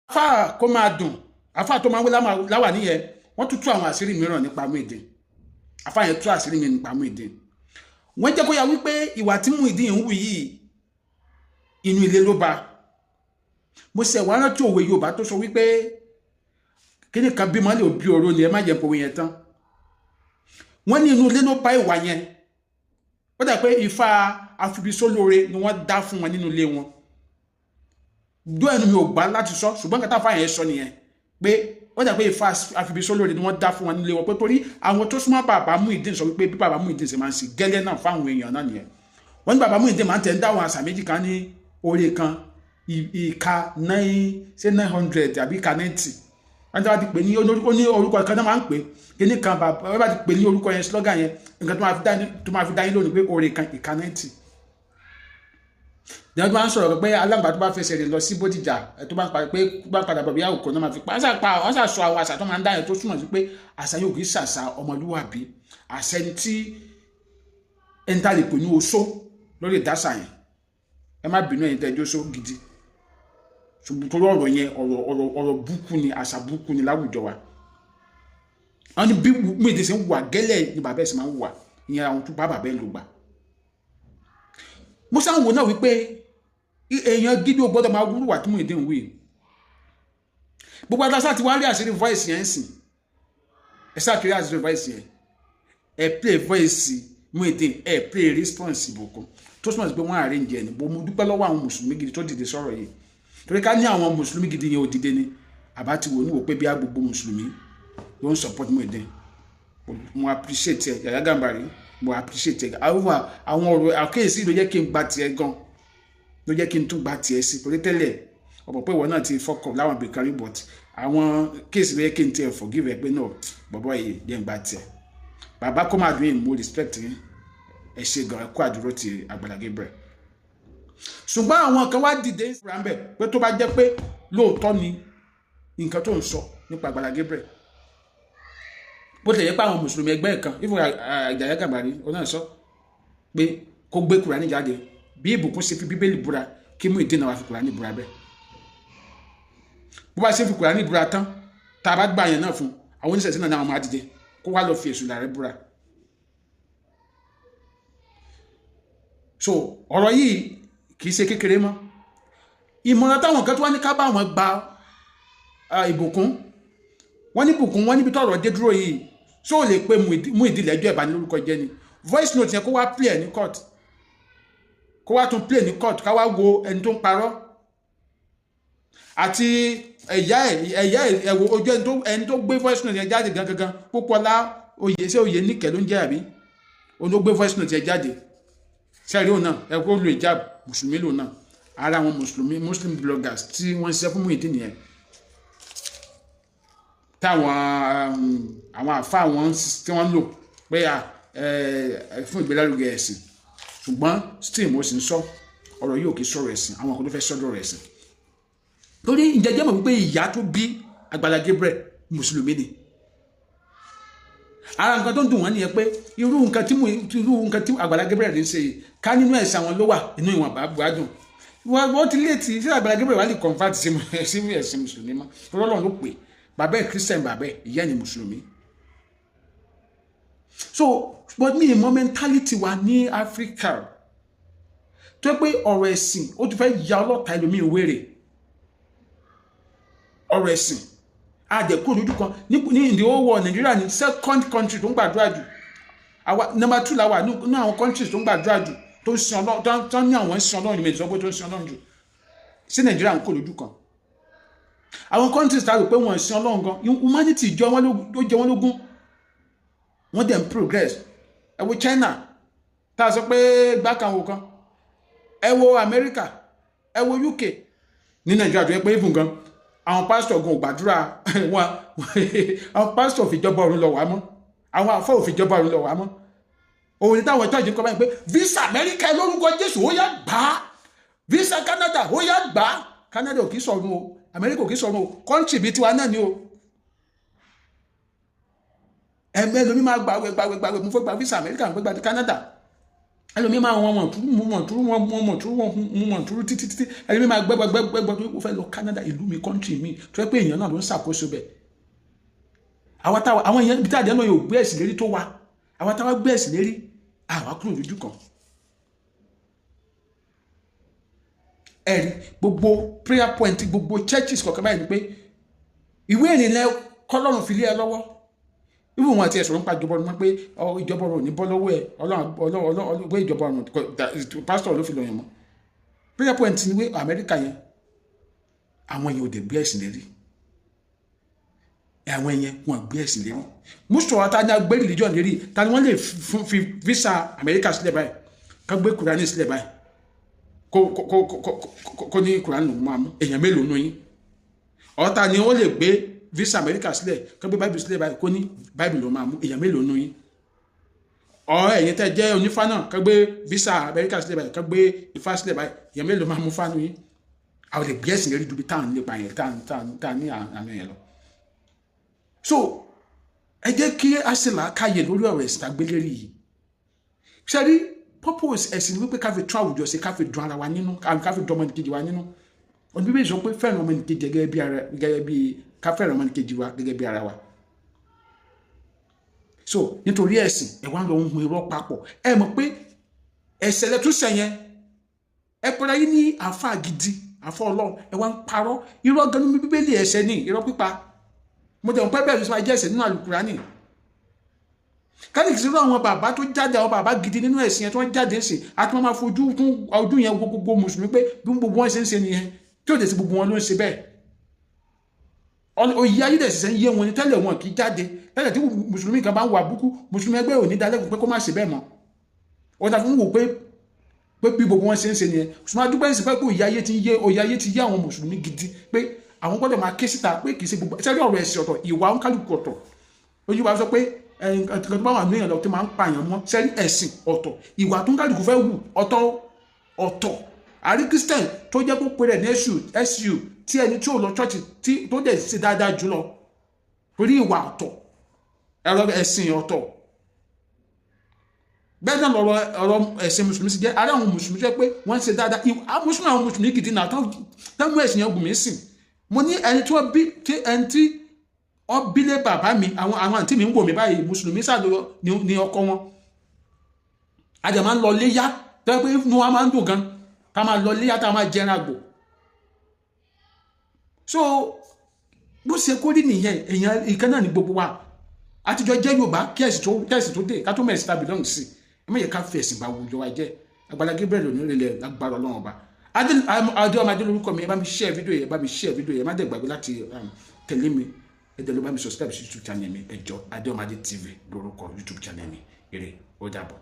àfà kó máa dùn àfà tó máa ń wé láwà níyẹn wọ́n tún tú àwọn àṣírí mìíràn nípa Muyideen àfà yẹn tú àṣírí yẹn nípa Muyideen wọ́n jẹ́ kó yà wípé ìwà tí Muyideen ń wù yìí inú ilé ló bá mo ṣe wá rántí òwe Yorùbá tó sọ wípé kíni kan bímọ lè bí oró ni ẹ má jẹ́ pòwe yẹn tán wọ́n ní inú ilé ló bá ìwà yẹn ó dà pé Ifá afibisólóore ni wọ́n dá fún wọn nínú ilé wọn dó ẹnu mi ò gbà láti sọ ṣùgbọ́n kátà fáyẹn sọ nìyẹn pé ó dà pé Ifá afibisólóore ni wọ́n dá fún wọn nínú ilé wọn pé torí àwọn tó súnmọ́ bàbá Muyideen sọ wípé bí bàbá Muyideen ṣe máa ń ṣe gẹ́lẹ́ náà fáwọn èèyàn náà nìyẹn wọ́n ní bàbá Muyideen máa ń tẹ̀ ń dáwọn àṣà méjì kan ní oore kan ìka 900 àbí ìka 90 wọ́n ti pè ní orúkọ kan náà máa ń pè kíní kan bàbá bá ti pè ní orúkọ yẹn slogan yẹn nǹkan tó máa fi dá yín lónìí pé oore kan ìka 90 ní ọdún máa ń sọ̀rọ̀ pé alágbà tó bá fẹsẹ̀ rìn lọ sí Bódìjà tó bá ń parí pé bá padà bọ̀ bí àwòkọ́ náà máa fi pa wọ́n sọ àwọn àṣà tó máa ń dá yẹn tó túmọ̀ sí pé àṣà yóò kì í ṣàṣà ọmọlúwàbí àṣẹ tí ẹni tá lè pè ní oṣó lórí ìdásà yẹn ẹ má bínú ẹ̀yin tẹ́jọ́ oṣó gidi ṣùgbọ́n torí ọ̀rọ̀ yẹn ọ̀rọ̀ búkú ni àṣà búkú ni láwùjọ wa wọ́n ní bí Muyideen ṣe ń wà gẹ́lẹ́ ni bàbá ẹ̀ sì máa ń wà ìyẹn àwọn tó bá bàbá ẹ̀ ló gbà mo sáà ń wò náà wípé èèyàn gidi ò gbọ́dọ̀ máa wúrú wà tí Muyideen wí gbogbo adásá ti wá rí àṣírí voice yẹn sìn ẹ sáà kiri àṣírí voice yẹn ẹ play voice Muyideen ẹ play response ìbùkún tó súnmọ́ sí pé wọ́n arrange ẹni bó mo dúpẹ́ lọ́wọ́ àwọn mùsùlùmí gidi tó dìde sọ̀rọ̀ yìí torí ká ní àwọn mùsùlùmí gidi yẹn ò dìde ni àbá ti wò ní wò pé bí a gbogbo mùsùlùmí ló ń support Muyideen mo appreciate ẹ Yahya Gambari mo appreciate ẹ àwọn ọ̀rọ̀ àkéyèsí ló jẹ́ kí n gba tiẹ̀ gan ló jẹ́ kí n tún gba tiẹ̀ sí torí tẹ́lẹ̀ ọ̀pọ̀ pé ìwọ náà ti fọ́kọ̀ láwọn ibìkan but àwọn kéèsì ló yẹ kí n tiẹ̀ forgive ẹ pé náà bọ̀bọ̀ yìí jẹ́ n gba tiẹ̀ bàbá kó máa dùn yìí mo respect yín ẹ ṣe gan ẹkọ àdúró ti Agbala Gabriel ṣùgbọ́n àwọn kan wá dìde ìfúrambẹ̀ pé tó bá jẹ́ pé lóòótọ́ ni nǹkan tó ń sọ nípa Agbala Gabriel bó tilẹ̀ yẹ pé àwọn mùsùlùmí ẹgbẹ́ kan ìfún Yahya Gambari ó náà sọ pé kó gbé Kùránì jáde bí ìbùkún ṣe fi Bíbélì búra kí Muyideen náà wá fi Kùránì búra bẹ́ẹ̀ bó bá ṣe fi Kùránì búra tán tá a bá gbà yẹn náà fún àwọn oníṣẹ̀ṣẹ̀ náà máa dìde kó wá lọ fi èṣù làrẹ́ búra. So ọ̀rọ̀ yìí kìí ṣe kékeré mọ́ ìmọ̀ràn táwọn kan tó wá ní ká bá wọn gba ìbùkún wọ́n ní bùkún wọ́n níbi tọ́rọ̀ dé dúró yìí so lè pe Muyideen lẹ́jọ́ ẹ̀bá ní lórúkọ jẹ́ ni voice note yẹn kó wá play ní court kó wá tún play ní court ká wá wo ẹni tó ń parọ́ àti ẹ̀yà ẹ̀wò ojú ẹni tó gbé voice note yẹn jáde gangan Pópóọlá oyè ṣé oyè níkẹ́ ló ń jẹ́ àbí òun ló gbé voice note yẹn jáde sẹ́rí òun náà ẹ̀kọ́ lo ìjáb mùsùlùmí lòun náà ara àwọn muslim bloggers tí wọ́n ṣiṣẹ́ fún Muyideen nìyẹn táwọn àwọn àfa wọn tí wọ́n lò pé fún ìgbélárugẹ ẹ̀sìn ṣùgbọ́n still mo sì ń sọ ọ̀rọ̀ yìí ò kì í sọ̀rọ̀ ẹ̀sìn àwọn kan tó fẹ́ sọ́dọ̀ ẹ̀sìn torí ìjẹ́jẹ́ mọ̀ wípé ìyá tó bí Agbala Gabriel mùsùlùmí ni ara nǹkan tó ń dùn wọ́n nìyẹn pé irú nǹkan tí Agbala Gabriel ń ṣe yìí ká nínú ẹ̀sìn àwọn ló wà inú ìwọ̀n bá buhadùn wọ́n ti léètì sí Agbala Gabriel wà lè convert sí ẹ̀sìn mùsùlùmí mọ́ Ọlọ́run ló pè bàbá ẹ̀ Christian bàbá ẹ̀ ìyá ni mùsùlùmí. So but mi ìmọ̀ mentality wa ní Africa tó pé ọ̀rọ̀ ẹ̀sìn ó ti fẹ́ ya ọlọ́ta ẹlòmíì wéré ọ̀rọ̀ ẹ̀sìn àjẹkù lójú kan ní ìdí owó Nàìjíríà ní second country tó ń gbàdúrà jù number 2 làwà ní àwọn countries tó ń gbàdúrà jù tó ń sin Ọlọ́run tó ní àwọn ń sin Ọlọ́run ní mẹ́tìsọ́ pé tó ń sin Ọlọ́run jù sí Nàìjíríà ń kó lójú kan àwọn countries tá a rò pé wọ́n ń sin Ọlọ́run gan humanity jẹ wọ́n lógún wọ́n dẹ̀ ń progress ẹ wo China tá a sọ pé gbákan wò kan ẹ wo America ẹ wo UK ní Nàìjíríà tó yẹ pé even gan àwọn pásítọ̀ gan ò gbàdúrà wọn àwọn pásítọ̀ fìjọba ọ̀run lọ wá mọ́ àwọn àfọ́ òfìjọba ọ̀run lọ wá mọ́ òun ní táwọn ìtọ́jú kọ́ báyìí pé visa Amẹ́ríkà lórúkọ Jésù ó yá gbà á visa Canada ó yá gbà á Canada ò kì í sọ̀run o Amẹ́ríkà ò kì í sọ̀run o kọ́ńtì bíi tiwa náà ni o ẹ̀mẹ́ lomi máa gbàwé mo fẹ́ gba visa Amẹ́ríkà mo fẹ́ gba ti Canada ẹlòmíì máa wọn mọ̀ túrú títí ẹlòmíì máa gbẹ́gbẹ́ tó ó fẹ́ lọ Canada ìlú mi country mi tó yẹ pé èèyàn náà ló ń ṣàkóso bẹ̀. àwọn èèyàn bí táàdé náà yóò gbé ẹ̀sìn lérí tó wa àwọn táwa gbé ẹ̀sìn lérí àwa kúrò lójú kan. ẹ̀rí gbogbo prayer point gbogbo churches kọ̀ọ̀kan báyìí ni pé ìwé ìrìnlẹ̀ kọ́lọ́run fi lé ẹ lọ́wọ́ ibùdó wọn àti ẹ̀sùn ń pa ìjọba ọ̀run pé ìjọba ọ̀run ní bọ́ lọ́wọ́ ẹ̀ ọlọ́run pé ìjọba ọ̀run pásítọ̀ ló fi lọ yẹn mọ́ prayer point ni wé Amẹ́ríkà yẹn àwọn yẹn ò dé gbé ẹ̀sìn lérí àwọn yẹn wọn gbé ẹ̀sìn lérí mùsùlùmí àti àná gbé religion lérí ta ni wọ́n lè fi visa Amẹ́ríkà sílẹ̀ báyìí ká gbé Kùránì sílẹ̀ báyìí kó ní Kùránì lòún máa mú èèyàn mélòó nù yín ọ̀tá ni wọ́n lè gbé visa Amẹ́ríkà sílẹ̀ kó gbé Bible sílẹ̀ báyìí kó ní Bible lòún máa mú èèyàn mélòó nù yín ẹ̀yin tẹ́ jẹ́ onífá náà kó gbé visa Amẹ́ríkà sílẹ̀ báyìí kó gbé ifá sílẹ̀ báyìí èèyàn mélòó máa mú fánú yín àwọn lè gbé ẹ̀sìn lérí dubi táwọn nípa yẹn táwọn ní àná yẹn lọ. So ẹ jẹ́ kí a ṣe làákàyè lórí ọ̀rọ̀ ẹ̀sìn àgbélérí yìí ṣe rí purpose ẹ̀sìn wípé ká fi tún àwùjọ ṣe ká fi dùn ara wa nínú ká fi dùn ọmọnìkejì wa nínú òní bíbélì sọ pé fẹ́ràn ọmọnìkejì gẹ́gẹ́ bí ká fẹ́ràn ọmọnìkejì wa gẹ́gẹ́ bí ara wa. So nítorí ẹ̀sìn ẹ̀ wá ń lọ ń hun irọ́ papọ̀ ẹ mọ̀ pé ẹ̀ṣẹ̀ lẹ́túnṣẹ̀ yẹn ẹ pẹ́ra yín ní àáfàá gidi àfọ́ Ọlọ́run ẹ wá ń parọ́ irọ́ gan ní bíbélì ẹ̀ṣẹ̀ ní irọ́ pípa mo dẹ̀ ń pẹ́ bẹ́ẹ̀ ló sọ máa jẹ́ ẹ̀ṣẹ̀ nínú àlùkùránì kálíkì sí àwọn bàbá tó jáde àwọn bàbá gidi nínú ẹ̀sìn yẹn tó ń jáde sí àti wọn máa fojú kún ọdún yẹn gbogbo mùsùlùmí pé bí gbogbo wọn ṣe ń ṣe nìyẹn tí ò dẹ̀ sí gbogbo wọn ló ń ṣe bẹ́ẹ̀ òye ayé dẹ̀ sì ṣe ń yé wọn ni tẹ́lẹ̀ wọn kì í jáde tẹ́lẹ̀ tí mùsùlùmí kan bá ń wà búkú mùsùlùmí ẹgbẹ́ ò ní dalẹ́kùn pé kó má ṣe bẹ́ẹ̀ mọ́ ọ̀dà fún wò pé bí gbogbo wọn ṣe ń ṣe nìyẹn ṣùgbọ́n adúgbò ẹ̀sìn pé òye ayé ti yé àwọn mùsùlùmí gidi pé àwọn gbọ́dọ̀ máa ké síta pé kì í ṣe gbogbo sẹ́rí ọ̀rọ̀ ẹ̀sìn ọ̀tọ̀ ìwà oníkálùkù ọ̀tọ̀ ojú wa sọ pé ẹ̀ǹkan tó bá wà níyàn lọ tó máa ń pààyàn mọ́ sẹ́rí ẹ̀sìn ọ̀tọ̀ ìwà tó ń kálùkù fẹ́ wù ọ̀tọ̀ àrí Christian tó jẹ́ kó pe rẹ̀ ní SU tí ẹni tí ò lọ chọ́ọ̀chì tó dẹ̀ ṣe dáadáa jùlọ torí ìwà ọ̀tọ̀ ẹ̀rọ ẹ̀sìn ọ̀tọ̀ bẹ́ẹ̀ náà ọ̀rọ̀ ẹ̀sìn mùsùlùmí sì jẹ́ ara àwọn mùsùlùmí jẹ́ pé wọ́n ń ṣe dáadáa àwọn mùsùlùmí gidi náà táwọn ẹ̀sìn yẹn gùn mí sìn mo ní ẹni tí wọ́n bí lé bàbá mi àwọn àǹtí mi ń wò mí báyìí mùsùlùmí sàlọ ní ọkọ wọn àjẹ́ máa ń lọ léyà tó yẹ pé inú wa máa ń dùn gan ká máa lọ léyà tá a máa jẹran àgbò so bó ṣe kó rí nìyẹn èèyàn ìkan náà ní gbogbo wa àtijọ́ jẹ́ Yorùbá kí ẹ̀sìn tó dé ká tó mẹ́sìn tàbí lọ́hùn sí ẹ má yẹ ká fi ẹ̀sìn bá wùjọ wa jẹ́ Agbala Gabriel onírèlè lágbára Ọlọ́run ọba Adéọmọdé lórúkọ mi ẹ bá mi share fídíò yẹn ẹ má dẹ̀ gbàgbé láti tẹ̀lé mi ẹ dẹ̀ ló bá mi subscribe sí YouTube channel mi ẹ jọ̀ọ́ Adéọmọdé TV lórúkọ YouTube channel mi ire ó dàbọ̀.